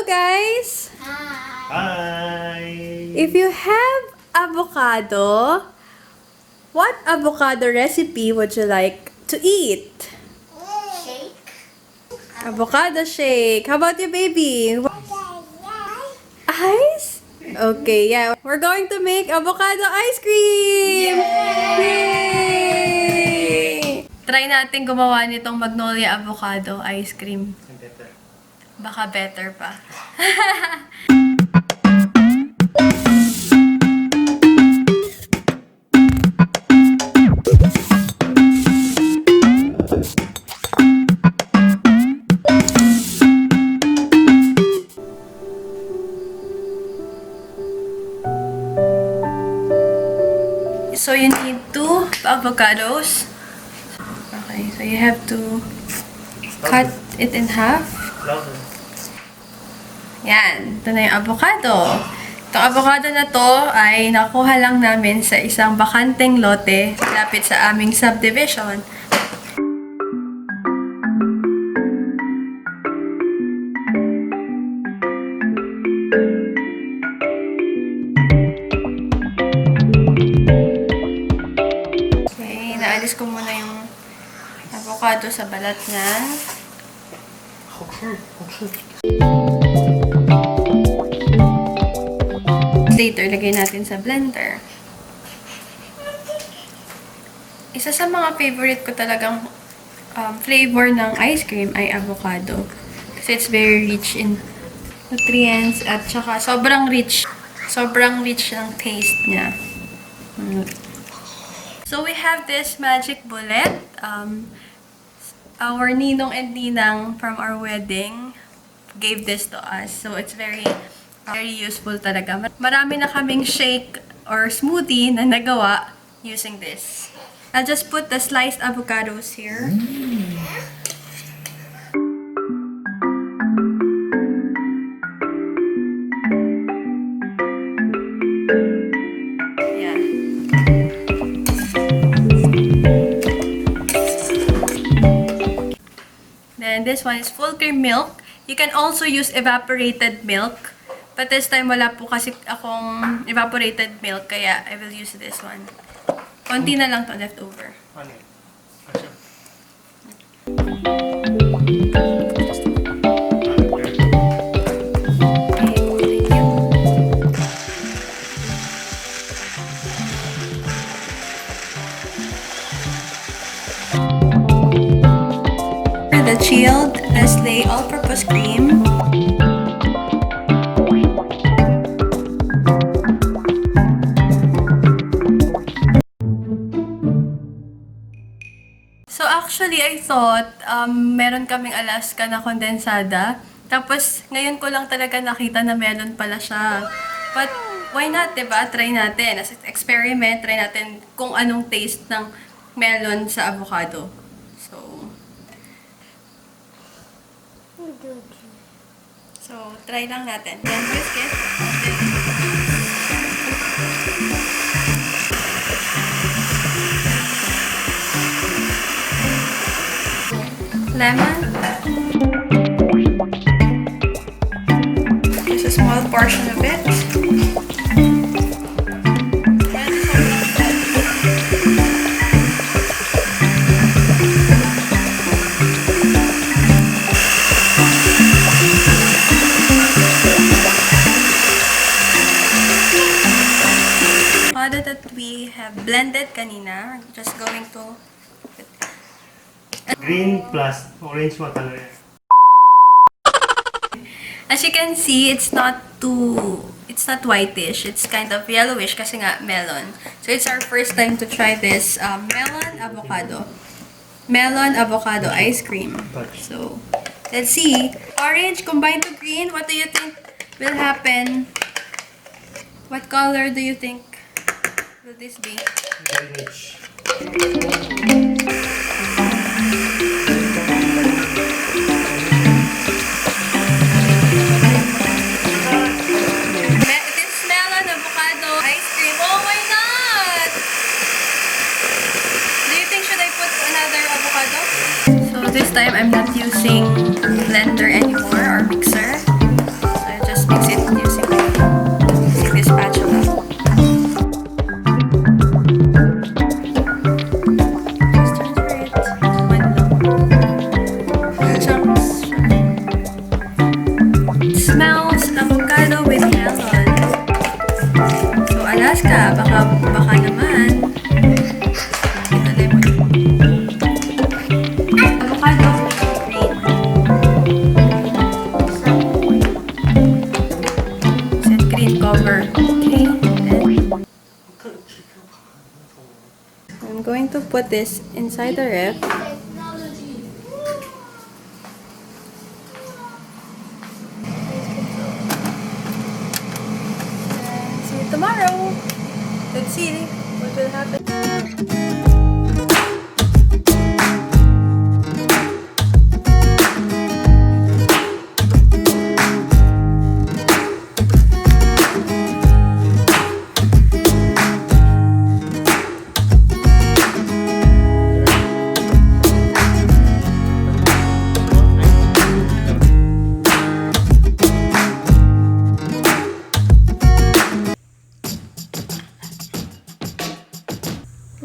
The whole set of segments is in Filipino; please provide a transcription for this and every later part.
guys! Hi! If you have avocado, what avocado recipe would you like to eat? Shake. Avocado shake. How about you, baby? Ice? Okay, yeah. We're going to make avocado ice cream! Yay! Try natin gumawa nitong Magnolia avocado ice cream. Better. Baka better pa. So you need 2 avocados. Okay, so you have to cut it in half. Louder. Yan, ito na yung avocado. Itong avocado na to ay nakuha lang namin sa isang bakanteng lote malapit sa aming subdivision. Okay, naalis ko muna yung avocado sa balat niya. Later, lagay natin sa blender. Isa sa mga favorite ko talagang flavor ng ice cream ay avocado. Kasi it's very rich in nutrients at saka sobrang rich. Sobrang rich ng taste niya. So we have this magic bullet. Our ninong and ninang from our wedding gave this to us. So it's very useful talaga. Marami na kaming shake or smoothie na nagawa using this. I'll just put the sliced avocados here. Yeah. Then this one is full cream milk. You can also use evaporated milk. But this time, wala po kasi akong evaporated milk, kaya I will use this one. Konti na lang to left over. Ano yun? Action. Okay, thank you. For the chilled Nestle all-purpose cream. So actually, I thought meron kaming Alaska na kondensada. Tapos ngayon ko lang talaga nakita na melon pala siya. But why not, 'di ba? Try natin. As an experiment, try natin kung anong taste ng melon sa avocado. So try lang natin. Yan, whisk it. Lemon. Just a small portion of it. Avocado that we have blended kanina. We're just going to Green plus orange mo talaga yan. As you can see, it's not whitish. It's kind of yellowish kasi nga melon. So it's our first time to try this melon avocado ice cream. So let's see. Orange combined to green. What do you think will happen? What color do you think will this be? Very rich. So this time I'm not using blender anymore or mixer. Alaska, baka naman. Ito lemon. Avocado green. Set green cover. Okay. Then I'm going to put this inside the ref. See you tomorrow. Let's see what will happen.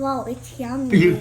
Wow, it's yummy. You.